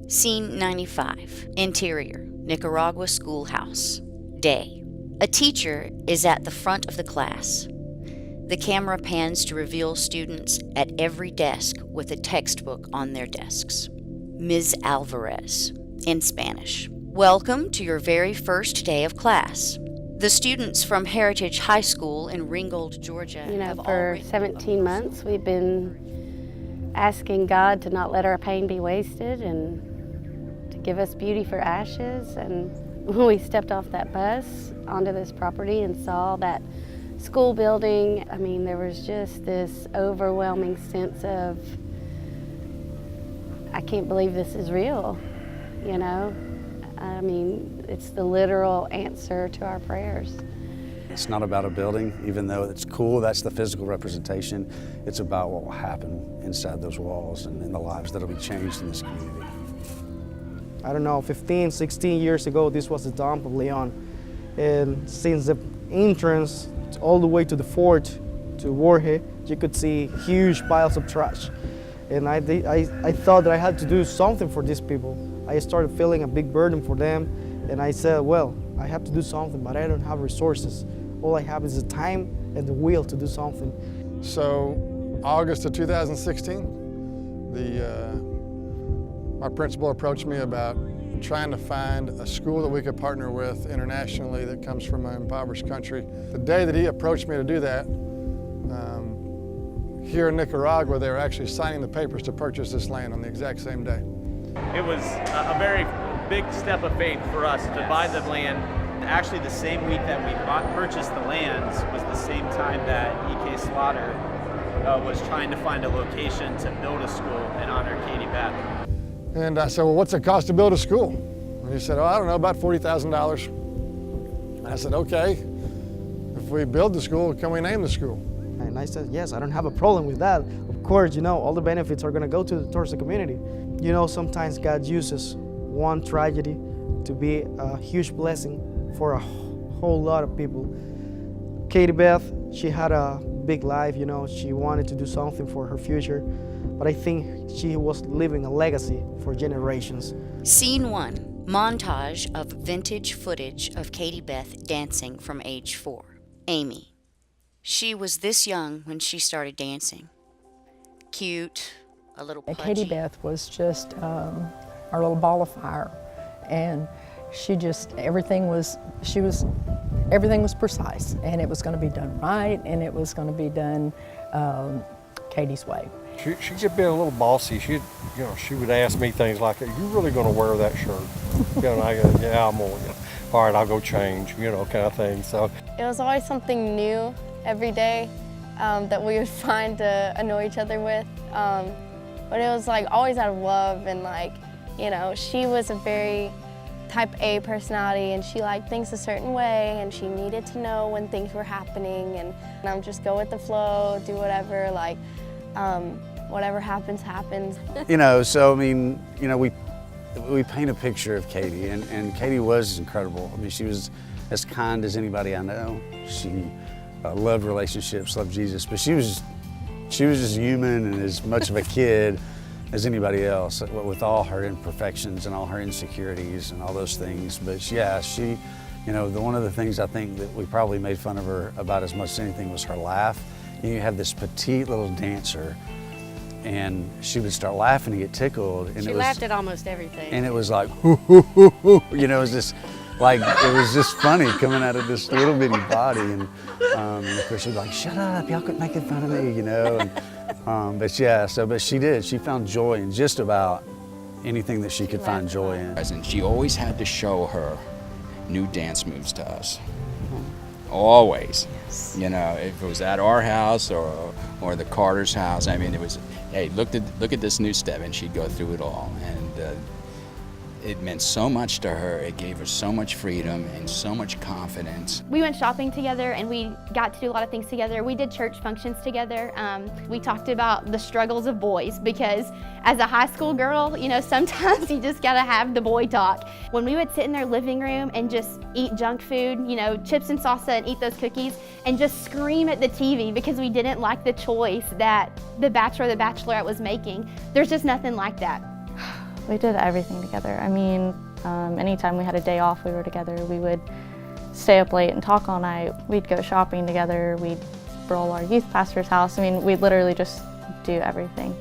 Scene 95. Interior, Nicaragua Schoolhouse. Day. A teacher is at the front of the class. The camera pans to reveal students at every desk with a textbook on their desks. Ms. Alvarez, in Spanish. Welcome to your very first day of class. The students from Heritage High School in Ringgold, Georgia, for 17 months we've been asking God to not let our pain be wasted and to give us beauty for ashes. And when we stepped off that bus onto this property and saw that school building, I mean, there was just this overwhelming sense of, I can't believe this is real, you know? I mean, it's the literal answer to our prayers. It's not about a building, even though it's cool, that's the physical representation. It's about what will happen inside those walls and in the lives that will be changed in this community. I don't know, 15, 16 years ago, this was the dump of Leon. And since the entrance all the way to the fort, to Jorge, you could see huge piles of trash. And I thought that I had to do something for these people. I started feeling a big burden for them, and I said, well, I have to do something, but I don't have resources. All I have is the time and the will to do something. So, August of 2016, my principal approached me about trying to find a school that we could partner with internationally that comes from an impoverished country. The day that he approached me to do that, here in Nicaragua, they were actually signing the papers to purchase this land on the exact same day. It was a very big step of faith for us to buy the land. Actually, the same week that we purchased the lands was the same time that E.K. Slaughter was trying to find a location to build a school and honor Katie Beth. And I said, well, what's it cost to build a school? And he said, oh, I don't know, about $40,000. I said, okay, if we build the school, can we name the school? And I said, yes, I don't have a problem with that. Of course, you know, all the benefits are going to go towards the community. You know, sometimes God uses one tragedy to be a huge blessing for a whole lot of people. Katie Beth, she had a big life, you know, she wanted to do something for her future, but I think she was leaving a legacy for generations. Scene 1. Montage of vintage footage of Katie Beth dancing from age 4. Amy. She was this young when she started dancing. Cute, a little pudgy. Katie Beth was just our little ball of fire, and everything was precise, and it was going to be done right, and it was going to be done Katie's way. She could be a little bossy. She would ask me things like, "Are you really going to wear that shirt?" And I go, "Yeah, I'm going." All right, I'll go change, kind of thing. So It was always something new every day that we would find to annoy each other with. But it was like always out of love, and she was a very type A personality, and she liked things a certain way, and she needed to know when things were happening, and I'm just go with the flow, do whatever, whatever happens, happens. So I mean, we paint a picture of Katie, and Katie was incredible. I mean, she was as kind as anybody I know. She loved relationships, loved Jesus, but she was just human and as much of a kid as anybody else, with all her imperfections and all her insecurities and all those things. But yeah, one of the things I think that we probably made fun of her about as much as anything was her laugh. You have this petite little dancer, and she would start laughing and get tickled. And She laughed at almost everything. And it was like, hoo, hoo, hoo, hoo. It was just like, it was just funny coming out of this little bitty body. And of course she'd be like, shut up, y'all quit making fun of me, But she did. She found joy in just about anything that she could find joy in. And she always had to show her new dance moves to us. Always. Yes. If it was at our house or the Carter's house, I mean, it was, hey, look at this new step, and she'd go through it all. And it meant so much to her. It gave her so much freedom and so much confidence. We went shopping together, and we got to do a lot of things together. We did church functions together. We talked about the struggles of boys, because as a high school girl, sometimes you just gotta have the boy talk. When we would sit in their living room and just eat junk food, chips and salsa, and eat those cookies, and just scream at the TV because we didn't like the choice that The Bachelor or The Bachelorette was making, there's just nothing like that. We did everything together. I mean, anytime we had a day off, we were together. We would stay up late and talk all night. We'd go shopping together. We'd roll our youth pastor's house. I mean, we'd literally just do everything.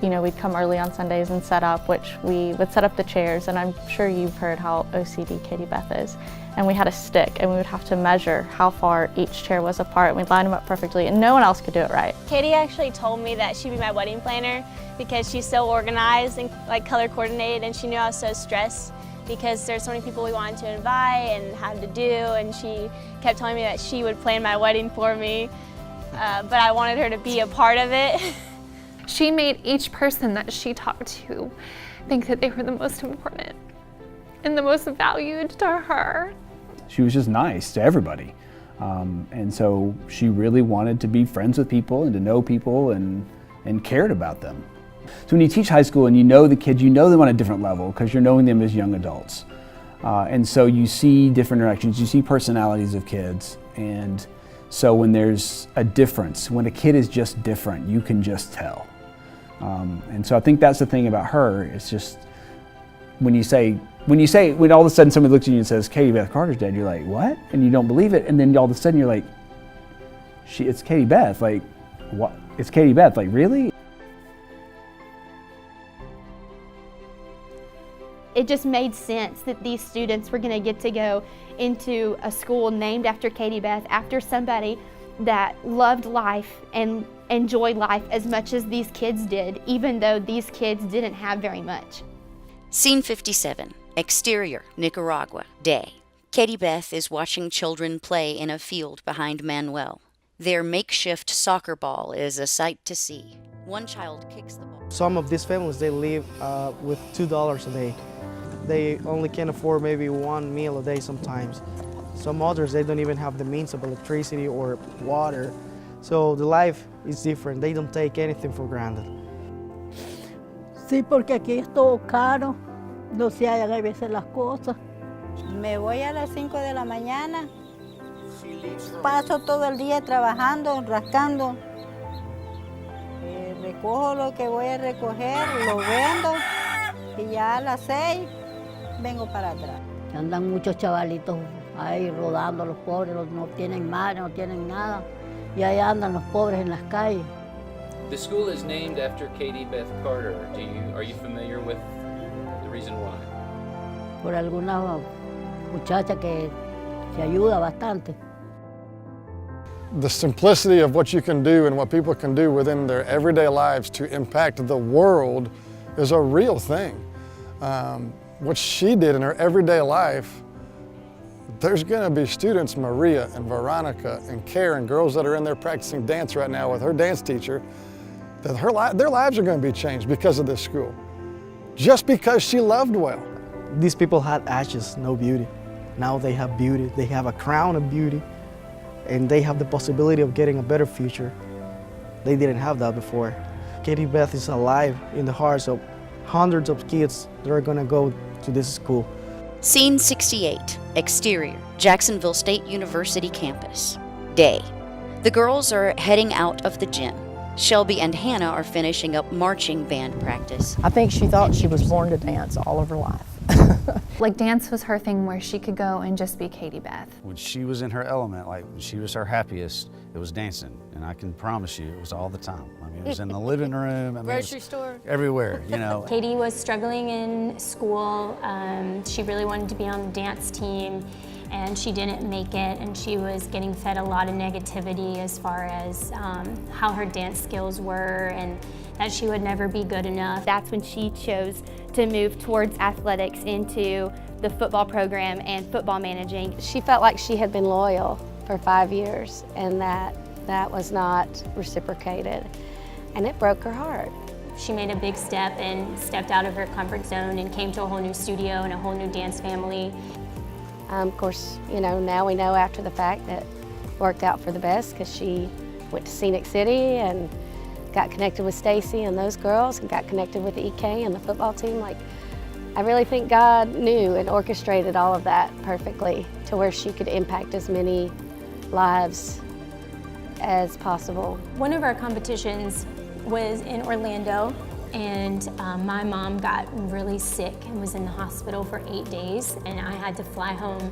You know, we'd come early on Sundays and set up, which we would set up the chairs, and I'm sure you've heard how OCD Katie Beth is. And we had a stick, and we would have to measure how far each chair was apart, and we'd line them up perfectly, and no one else could do it right. Katie actually told me that she'd be my wedding planner because she's so organized and like color coordinated, and she knew I was so stressed because there's so many people we wanted to invite and had to do, and she kept telling me that she would plan my wedding for me, but I wanted her to be a part of it. She made each person that she talked to think that they were the most important and the most valued to her. She was just nice to everybody. And so she really wanted to be friends with people and to know people and cared about them. So when you teach high school and you know the kids, you know them on a different level because you're knowing them as young adults. And so you see different interactions, you see personalities of kids. And so when there's a difference, when a kid is just different, you can just tell. And so I think that's the thing about her. It's just when all of a sudden somebody looks at you and says, Katie Beth Carter's dead, you're like, what? And you don't believe it. And then all of a sudden you're like, it's Katie Beth. Like, what? It's Katie Beth. Like, really? It just made sense that these students were going to get to go into a school named after Katie Beth, after somebody that loved life and enjoyed life as much as these kids did, even though these kids didn't have very much. Scene 57, exterior, Nicaragua, day. Katie Beth is watching children play in a field behind Manuel. Their makeshift soccer ball is a sight to see. One child kicks the ball. Some of these families, they live with $2 a day. They only can afford maybe one meal a day sometimes. Some others, they don't even have the means of electricity or water. So the life is different. They don't take anything for granted. Sí, porque aquí es todo caro. No se hallan a veces las cosas. Me voy a las 5 de la mañana. Paso todo el día trabajando, rascando. Recojo lo que voy a recoger, lo vendo y ya a las 6 vengo para atrás. Andan muchos chavalitos ahí rodando, los pobres, no tienen madre, no tienen nada. Y ahí andan los pobres en las calles. The school is named after Katie Beth Carter. Are you familiar with the reason why? Por alguna muchacha que ayuda bastante. The simplicity of what you can do and what people can do within their everyday lives to impact the world is a real thing. What she did in her everyday life, there's going to be students, Maria and Veronica and Karen, girls that are in there practicing dance right now with her dance teacher, that their lives are going to be changed because of this school, just because she loved well. These people had ashes, no beauty. Now they have beauty. They have a crown of beauty, and they have the possibility of getting a better future. They didn't have that before. Katie Beth is alive in the hearts of hundreds of kids that are going to go to this school. Scene 68, exterior, Jacksonville State University campus, day. The girls are heading out of the gym. Shelby and Hannah are finishing up marching band practice. I think she thought she was born to dance all of her life. Like dance was her thing where she could go and just be Katie Beth. When she was in her element, like when she was her happiest, it was dancing. And I can promise you, it was all the time. I mean, it was in the living room. I mean, Grocery store. Everywhere, you know. Katie was struggling in school. She really wanted to be on the dance team, and she didn't make it, and she was getting fed a lot of negativity as far as how her dance skills were and that she would never be good enough. That's when she chose to move towards athletics into the football program and football managing. She felt like she had been loyal for 5 years, and that was not reciprocated, and it broke her heart. She made a big step and stepped out of her comfort zone and came to a whole new studio and a whole new dance family. Of course, you know, now we know after the fact that it worked out for the best because she went to Scenic City and got connected with Stacy and those girls and got connected with the EK and the football team. Like, I really think God knew and orchestrated all of that perfectly to where she could impact as many lives as possible. One of our competitions was in Orlando, and my mom got really sick and was in the hospital for 8 days, and I had to fly home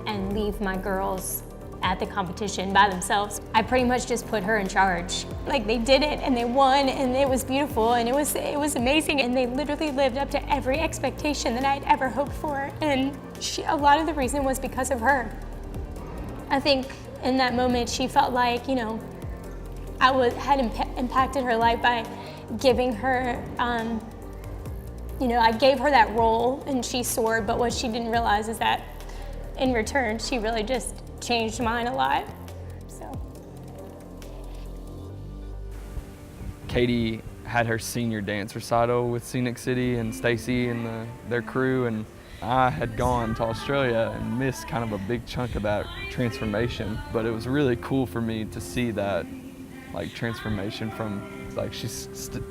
and leave my girls at the competition by themselves. I pretty much just put her in charge. Like, they did it and they won, and it was beautiful, and it was amazing, and they literally lived up to every expectation that I'd ever hoped for, and a lot of the reason was because of her. I think in that moment she felt like, you know, I had impacted her life by giving her, you know, I gave her that role and she soared, but what she didn't realize is that in return she really just changed mine a lot. So. Katie had her senior dance recital with Scenic City and Stacy and their crew, and I had gone to Australia and missed kind of a big chunk of that transformation, but it was really cool for me to see that like transformation from like she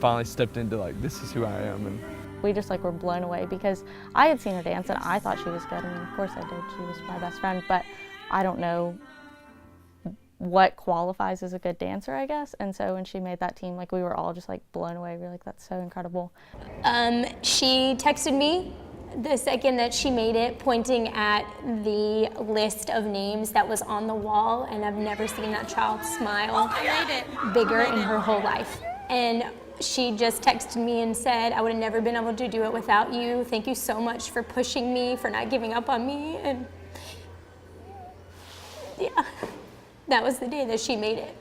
finally stepped into like, this is who I am. And we just like were blown away because I had seen her dance and I thought she was good. I mean, of course I did. She was my best friend, but I don't know what qualifies as a good dancer, I guess. And so when she made that team, like we were all just like blown away. We were like, that's so incredible. She texted me the second that she made it, pointing at the list of names that was on the wall, and I've never seen that child smile bigger in her whole life. And she just texted me and said, I would have never been able to do it without you. Thank you so much for pushing me, for not giving up on me. And yeah, that was the day that she made it.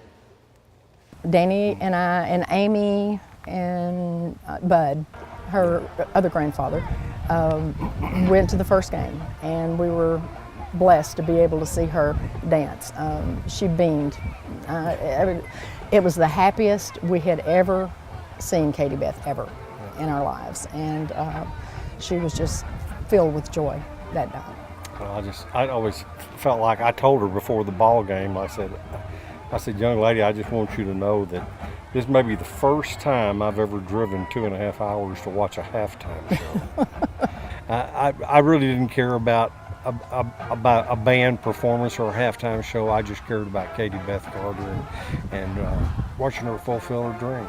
Danny and I and Amy and Bud, her other grandfather, went to the first game, and we were blessed to be able to see her dance. She beamed. It was the happiest we had ever seen Katie Beth ever in our lives, and she was just filled with joy that night. Well, I always felt like I told her before the ball game, I said, young lady, I just want you to know that this may be the first time I've ever driven 2.5 hours to watch a halftime show. I really didn't care about a band performance or a halftime show. I just cared about Katie Beth Carter and watching her fulfill her dream.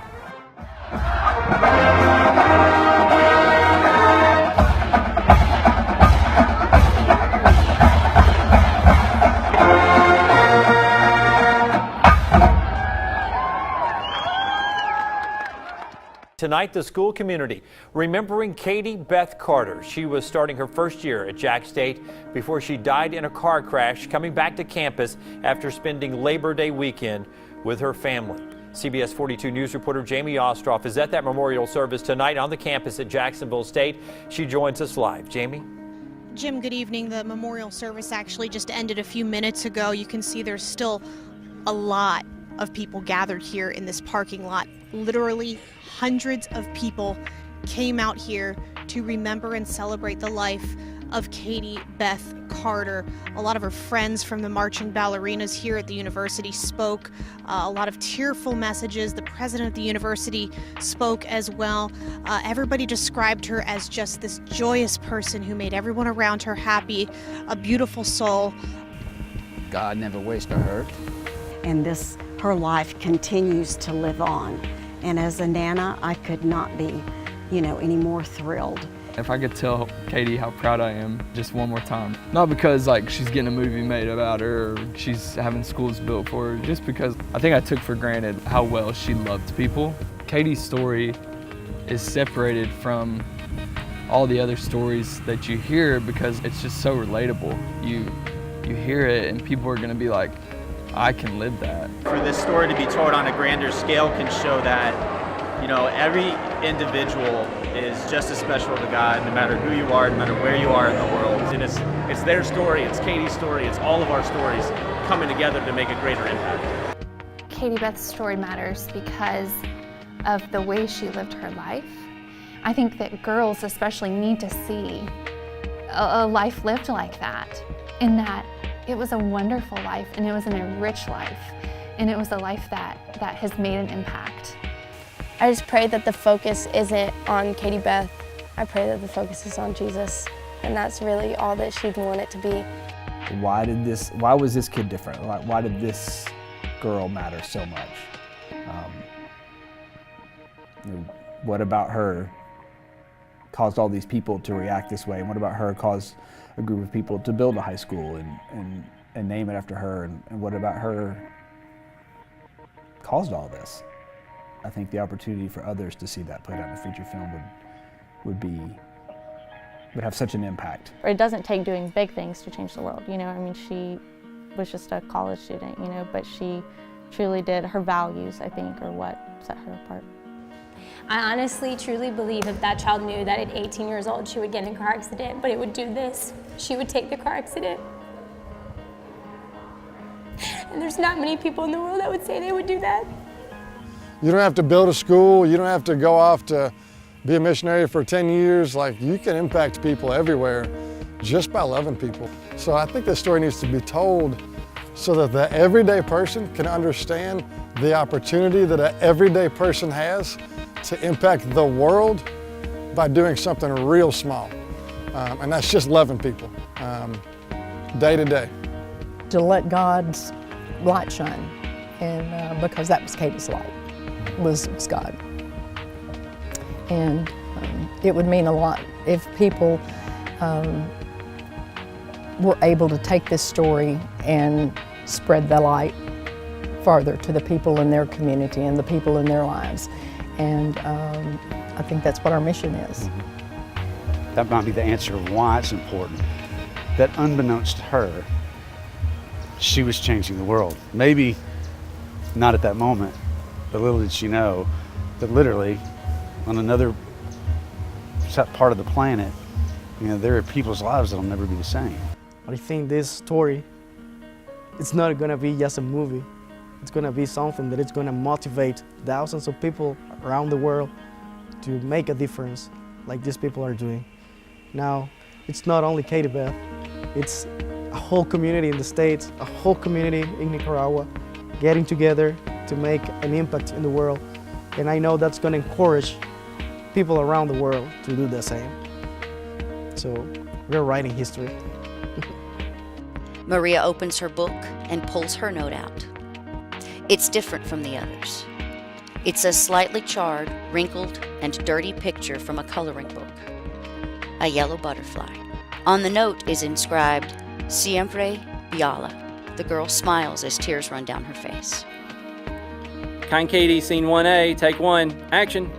Tonight, the school community remembering Katie Beth Carter. She was starting her first year at Jack State before she died in a car crash coming back to campus after spending Labor Day weekend with her family. CBS 42 News reporter Jamie Ostroff is at that memorial service tonight on the campus at Jacksonville State. She joins us live. Jamie? Jim, good evening. The memorial service actually just ended a few minutes ago. You can see there's still a lot of people gathered here in this parking lot. Literally hundreds of people came out here to remember and celebrate the life of Katie Beth Carter. A lot of her friends from the marching ballerinas here at the university spoke. A lot of tearful messages. The president of the university spoke as well. Everybody described her as just this joyous person who made everyone around her happy, a beautiful soul. God never wasted her. And her life continues to live on. And as a Nana, I could not be, any more thrilled. If I could tell Katie how proud I am just one more time, not because like she's getting a movie made about her or she's having schools built for her, just because I think I took for granted how well she loved people. Katie's story is separated from all the other stories that you hear because it's just so relatable. You hear it and people are gonna be like, I can live that. For this story to be told on a grander scale can show that, every individual is just as special to God, no matter who you are, no matter where you are in the world. And it's their story, it's Katie's story, it's all of our stories coming together to make a greater impact. Katie Beth's story matters because of the way she lived her life. I think that girls especially need to see a life lived like that, in that it was a wonderful life, and it was an enriched life, and it was a life that has made an impact. I just pray that the focus isn't on Katie Beth. I pray that the focus is on Jesus, and that's really all that she'd want it to be. Why was this kid different? Why did this girl matter so much? what about her caused all these people to react this way? And what about her caused a group of people to build a high school and name it after her? And what about her caused all this? I think the opportunity for others to see that played out in a feature film would have such an impact. It doesn't take doing big things to change the world, you know. I mean, she was just a college student, you know, but she truly did. Her values, I think, are what set her apart. I honestly, truly believe if that child knew that at 18 years old she would get in a car accident, but it would do this, she would take the car accident. And there's not many people in the world that would say they would do that. You don't have to build a school, you don't have to go off to be a missionary for 10 years. Like, you can impact people everywhere just by loving people. So I think this story needs to be told so that the everyday person can understand the opportunity that an everyday person has to impact the world by doing something real small. And that's just loving people day to day. To let God's light shine, and because that was Katie's light, was God. And it would mean a lot if people were able to take this story and spread the light farther to the people in their community and the people in their lives. And I think that's what our mission is. That might be the answer of why it's important. That unbeknownst to her, she was changing the world. Maybe not at that moment, but little did she know that literally on another part of the planet, you know, there are people's lives that'll never be the same. I think this story, it's not gonna be just a movie. It's gonna be something that is gonna motivate thousands of people around the world to make a difference like these people are doing. Now, it's not only Katie Beth, it's a whole community in the States, a whole community in Nicaragua getting together to make an impact in the world. And I know that's gonna encourage people around the world to do the same. So we're writing history. Maria opens her book and pulls her note out. It's different from the others. It's a slightly charred, wrinkled, and dirty picture from a coloring book. A yellow butterfly. On the note is inscribed, Siempre Biala. The girl smiles as tears run down her face. Kind Katie, scene 1A, take 1, action.